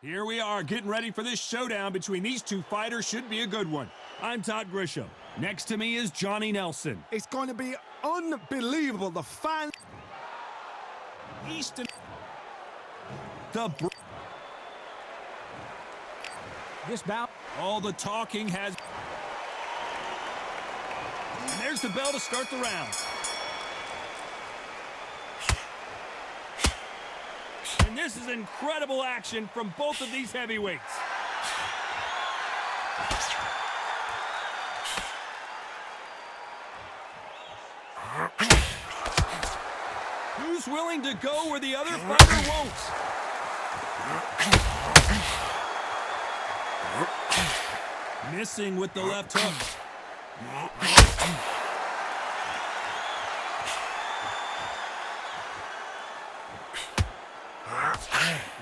Here we are getting ready for this showdown between these two fighters. Should be a good one. I'm Todd Grisham. Next to me is Johnny Nelson. It's going to be unbelievable. The fans. Easton. This bout. All the talking has. And there's the bell to start the round. And this is incredible action from both of these heavyweights. Who's willing to go where the other fighter won't? Missing with the left hook.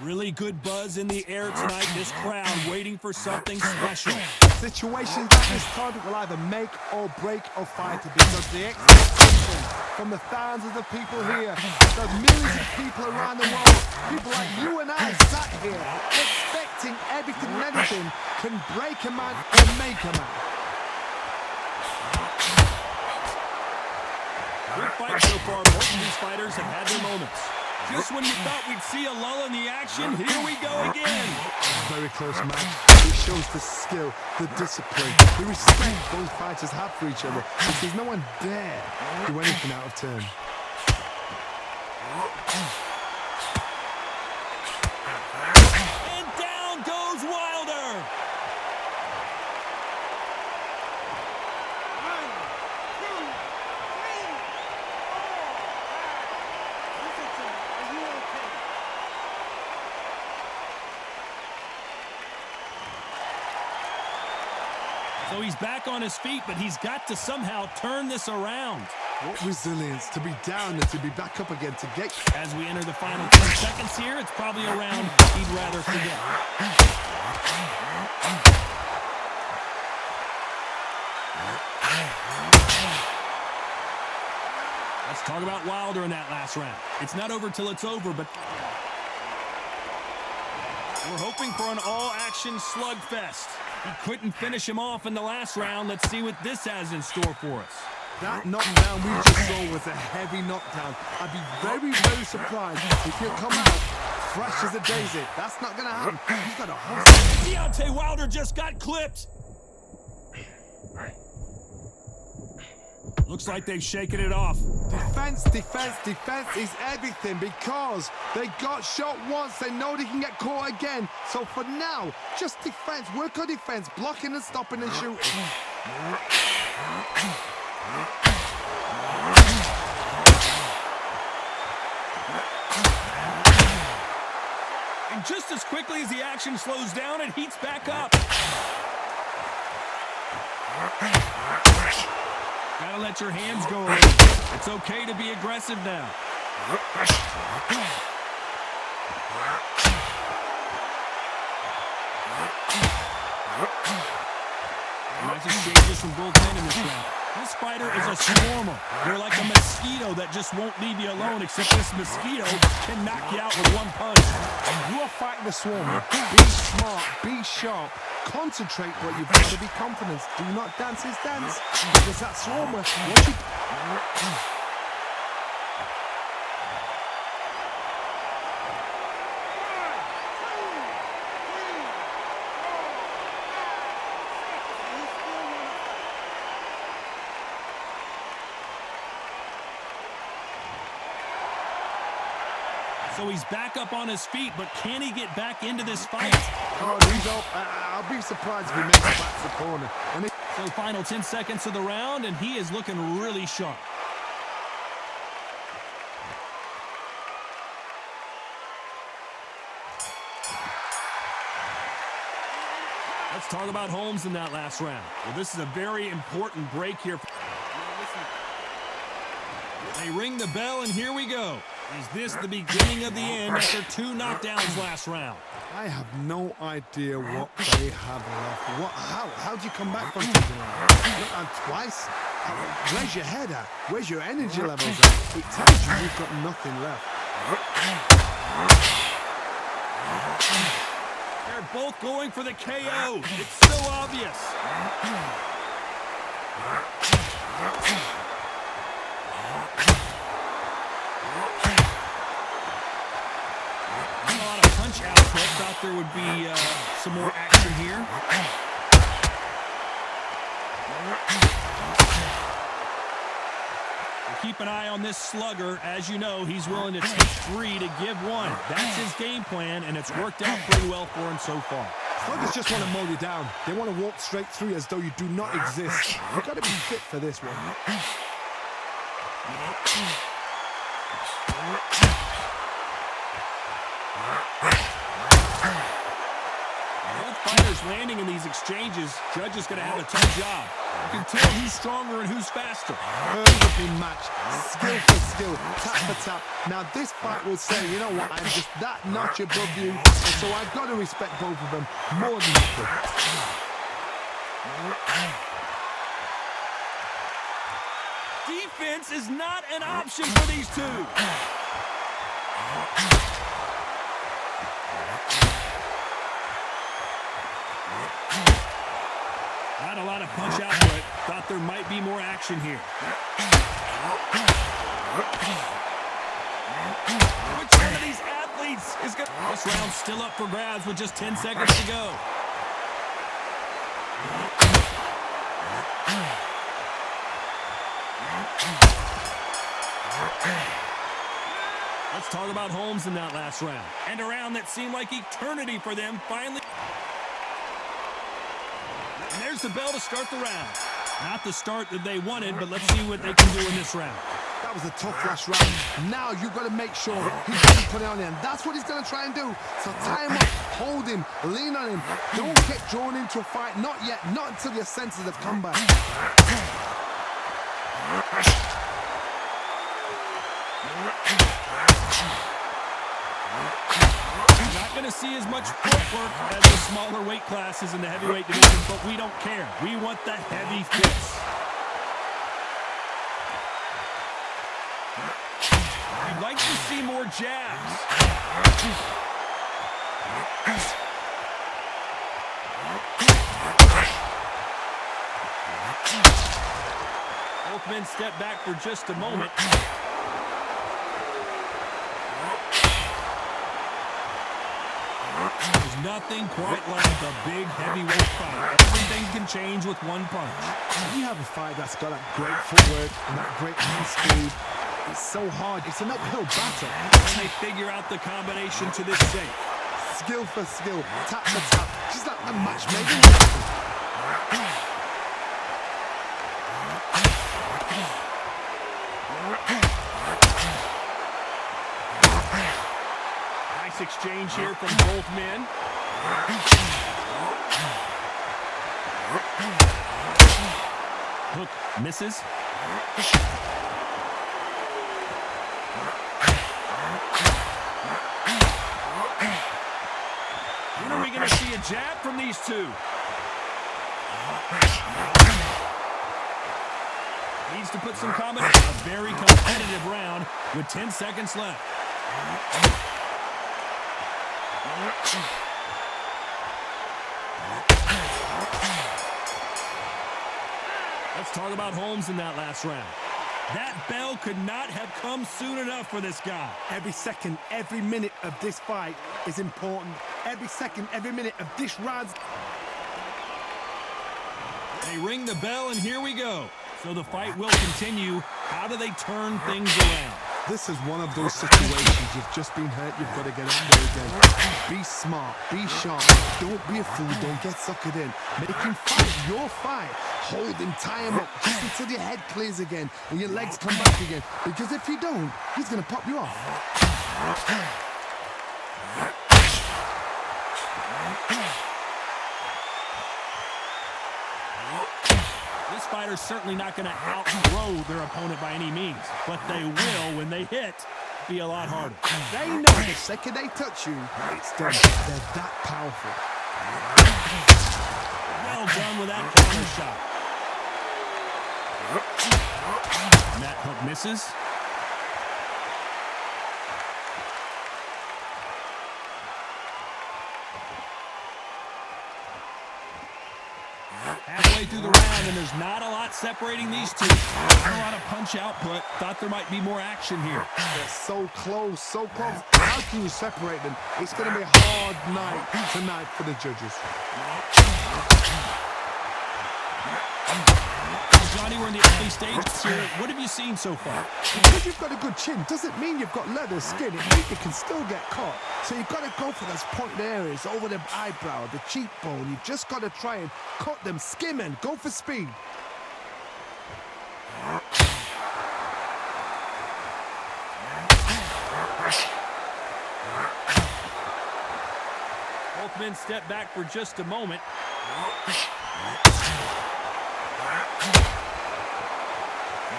Really good buzz in the air tonight. This crowd waiting for something special. Situations like this, Todd, will either make or break a fighter because the expectation from the thousands of people here, the millions of people around the world, people like you and I sat here expecting everything and anything can break a man or make a man. Good fight so far. Both of these fighters have had their moments. Just when you thought we'd see a lull in the action, here we go again. Very close match. It shows the skill, the discipline, the respect both fighters have for each other. Because no one dare do anything out of turn. And down goes Wilder. So he's back on his feet, but he's got to somehow turn this around. What resilience to be down and to be back up again to get. As we enter the final 10 seconds here, it's probably a round he'd rather forget. Let's talk about Wilder in that last round. It's not over till it's over, but we're hoping for an all-action slugfest. He couldn't finish him off in the last round. Let's see what this has in store for us. That knockdown we just saw was a heavy knockdown. I'd be very, very surprised if he'll come out fresh as a daisy. That's not going to happen. He's got a hustle. Deontay Wilder just got clipped. Looks like they've shaken it off. Defense, defense, defense is everything because they got shot once. They know they can get caught again. So for now, just defense. Work on defense. Blocking and stopping and shooting. And just as quickly as the action slows down, it heats back up. Gotta let your hands go a little. It's okay to be aggressive now. Nice exchanges from both men in this round. This fighter is a swarmer. They're like a mosquito that just won't leave you alone, except this mosquito can knock you out with one punch. You are fighting the swarmer. Be smart, be sharp. Concentrate what you've got to be confident. Do not dance his dance. Because that swarmer, once you... So he's back up on his feet, but can he get back into this fight? Oh, he's up. I'll be surprised if he makes it back to the corner. And So final 10 seconds of the round, and he is looking really sharp. Let's talk about Holmes in that last round. Well, this is a very important break here. They ring the bell, and here we go. Is this the beginning of the end after 2 knockdowns last round? I have no idea what they have left. How do you come back from something like that? And twice? Where's your head at? Where's your energy levels at? It tells you you've got nothing left. They're both going for the KO. It's so obvious. Not a lot of punch output. Thought there would be some more action here. Keep an eye on this slugger. As you know, he's willing to take 3 to give 1. That's his game plan, and it's worked out pretty well for him so far. Sluggers just want to mow you down. They want to walk straight through you as though you do not exist. You've got to be fit for this one. Both fighters landing in these exchanges. Judge is going to have a tough job. You can tell who's stronger and who's faster. Perfectly matched, skill for skill, tap for tap. Now this fight will say, you know what, I'm just that notch above you, and so I've got to respect both of them more than equal. Defense is not an option for these two. Not a lot of punch output. Thought there might be more action here. Which one of these athletes is going to... This round's still up for grabs with just 10 seconds to go. Let's talk about Holmes in that last round. And a round that seemed like eternity for them finally... And there's the bell to start the round. Not the start that they wanted, but let's see what they can do in this round. That was a tough last round. Now you've got to make sure he doesn't put it on him. That's what he's going to try and do. So tie him up, hold him, lean on him. Don't get drawn into a fight. Not yet. Not until your senses have come back. Not going to see as much footwork as the smaller weight classes in the heavyweight division, but we don't care. We want the heavy fists. I'd like to see more jabs. Both men step back for just a moment. There's nothing quite like a big heavyweight fight. Everything can change with one punch. You have a fight that's got that great footwork and that great hand speed. It's so hard. It's an uphill battle. And they figure out the combination to this safe. Skill for skill, tap for tap. She's like a matchmaker. Nice exchange here from both men. Hook misses. When are we going to see a jab from these two? Needs to put some combination. A very competitive round with 10 seconds left. Let's talk about Holmes in that last round. That bell could not have come soon enough for this guy. Every second, every minute of this fight is important. Every second, every minute of this round. They ring the bell, and here we go. So the fight will continue. How do they turn things around? This is one of those situations. You've just been hurt. You've got to get in there again. Be smart. Be sharp. Don't be a fool. Don't get suckered in. Make him fight your fight. Hold him, tie him up, just until your head clears again and your legs come back again. Because if you don't, he's going to pop you off. This fighter's certainly not going to outthrow their opponent by any means, but they will, when they hit, be a lot harder. They know the second they touch you, it's done. They're that powerful. Well done with that counter shot. And that hook misses. and there's not a lot separating these two. Not a lot of punch output. Thought there might be more action here. They're so close, so close. How can you separate them? It's going to be a hard night tonight for the judges. Johnny, we're in the early stages here. What have you seen so far? Because you've got a good chin doesn't mean you've got leather skin. It means you can still get caught. So you've got to go for those pointed areas over the eyebrow, the cheekbone. You've just got to try and cut them, skim and go for speed. Both men step back for just a moment.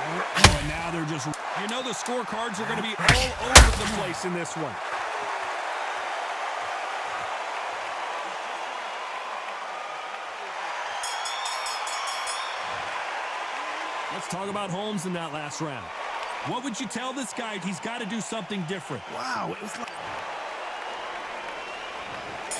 Oh, and now they're just... You know the scorecards are going to be all over the place in this one. Let's talk about Holmes in that last round. What would you tell this guy? He's got to do something different. Wow, it was like...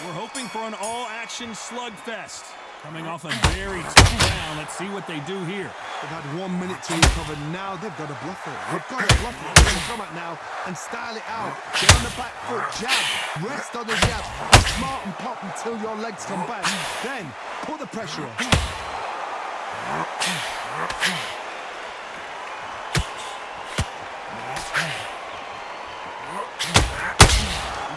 We're hoping for an all-action slugfest. Coming off a very tough round. Let's see what they do here. They've had 1 minute to recover. Now they've got to bluff it. They've got to bluff it. They're going to come out now and style it out. Get on the back foot, jab. Rest on the jab. Smart and pop until your legs come back. Then put the pressure on.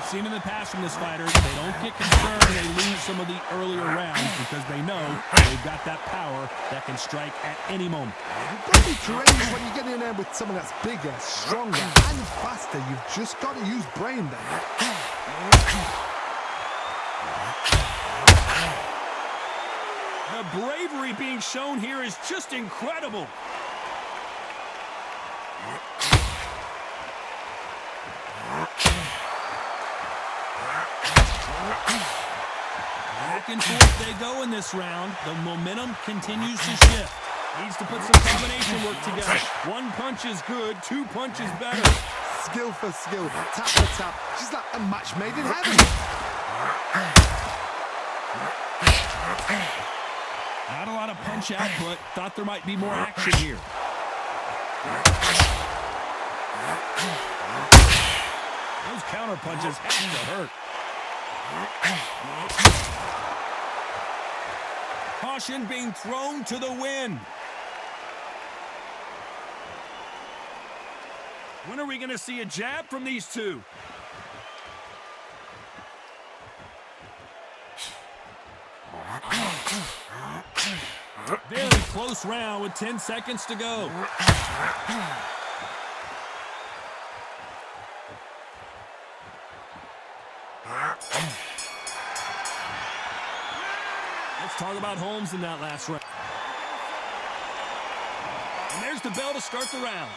Seen in the past from this fighter, they don't get concerned they lose some of the earlier rounds because they know they've got that power that can strike at any moment. You've got to be courageous when you get in there with someone that's bigger, stronger, and faster. You've just got to use brain then. The bravery being shown here is just incredible. Back and forth they go in this round. The momentum continues to shift. Needs to put some combination work together. One punch is good, two punches better. Skill for skill, tap for tap. She's like a match made in heaven. Not a lot of punch output. Thought there might be more action here. Those counter punches have to hurt. Caution being thrown to the wind. When are we going to see a jab from these two? Very close round with 10 seconds to go. Let's talk about Holmes in that last round. And there's the bell to start the round.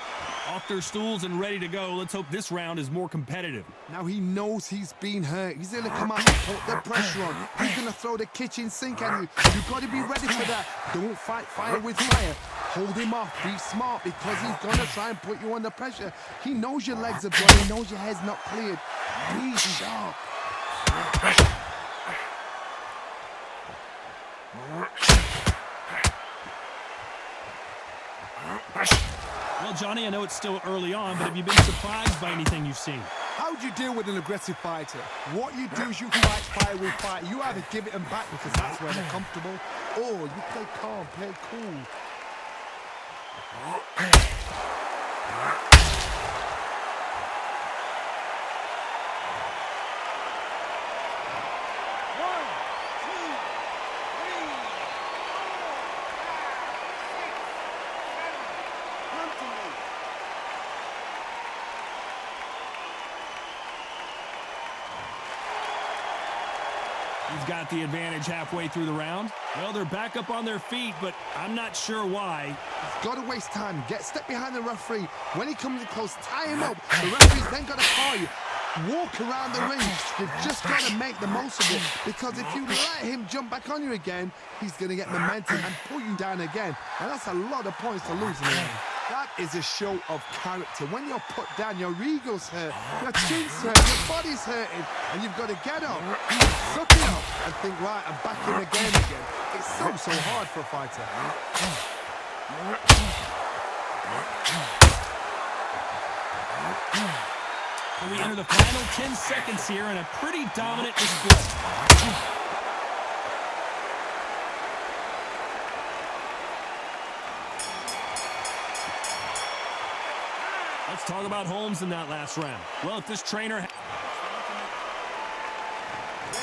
Off their stools and ready to go. Let's hope this round is more competitive. Now he knows he's been hurt. He's going to come out and put the pressure on. He's going to throw the kitchen sink at you. You've got to be ready for that. Don't fight fire with fire. Hold him off. Be smart because he's going to try and put you under pressure. He knows your legs are bloody. He knows your head's not cleared. Be sharp. Well, Johnny, I know it's still early on, but have you been surprised by anything you've seen? How do you deal with an aggressive fighter? What you do is you fight fire with fire. You either give it them back because that's where they're comfortable, or you play calm, play cool. He's got the advantage halfway through the round. Well, they're back up on their feet, but I'm not sure why. Got to waste time. Step behind the referee. When he comes in close, tie him up. The referee's then got to call you. Walk around the ring. You've just got to make the most of it, because if you let him jump back on you again, he's going to get momentum and pull you down again. And that's a lot of points to lose in the end. That is a show of character. When you're put down, your ego's hurt, your chin's hurt, your body's hurting, and you've got to get up, suck it up, and think, right, I'm back in the game again. It's so hard for a fighter. So we enter the final 10 seconds here in a pretty dominant display. Let's talk about Holmes in that last round. Well, if this trainer...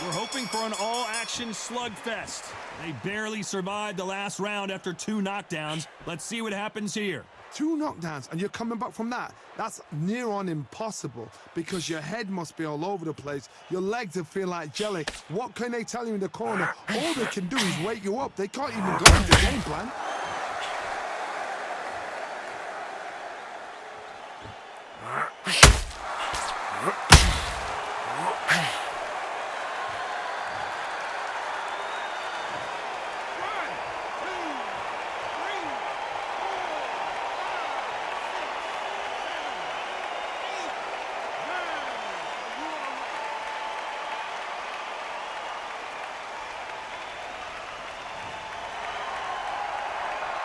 We're hoping for an all-action slugfest. They barely survived the last round after 2 knockdowns. Let's see what happens here. 2 knockdowns, and you're coming back from that. That's near on impossible because your head must be all over the place. Your legs will feel like jelly. What can they tell you in the corner? All they can do is wake you up. They can't even go into the game plan.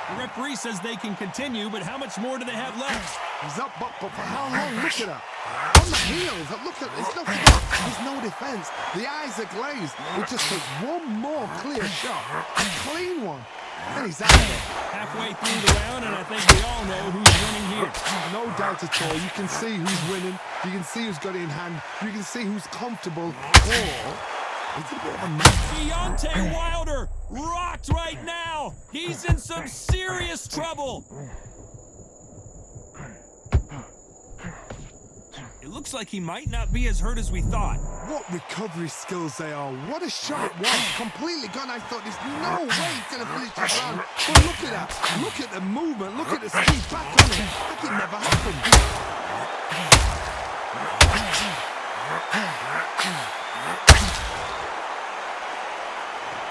The referee says they can continue, but how much more do they have left? He's up, but for how long? Look at that. On the heels, look at it's no, there's no defense. The eyes are glazed. It just takes one more clear shot, a clean one, and he's out of there. Halfway through the round, and I think we all know who's winning here. No doubt at all. You can see who's winning. You can see who's got it in hand. You can see who's comfortable. Or it's a bit of a mess. Deontay Wilder rocked right now. He's in some serious trouble. It looks like he might not be as hurt as we thought. What recovery skills they are. What a shot it was. Completely gone. I thought there's no way he's going to finish this round. But look at that. Look at the movement. Look at the speed back on it. Like it never happened.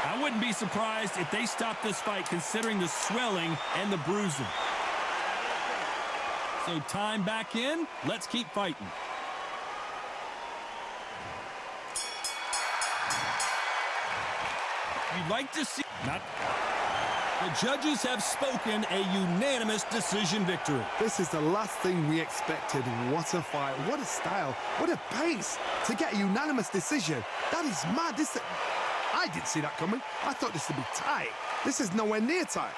I wouldn't be surprised if they stopped this fight considering the swelling and the bruising. So time back in. Let's keep fighting. You'd like to see... Not... The judges have spoken, a unanimous decision victory. This is the last thing we expected. What a fight. What a style. What a pace to get a unanimous decision. That is mad. I didn't see that coming. I thought this would be tight. This is nowhere near tight.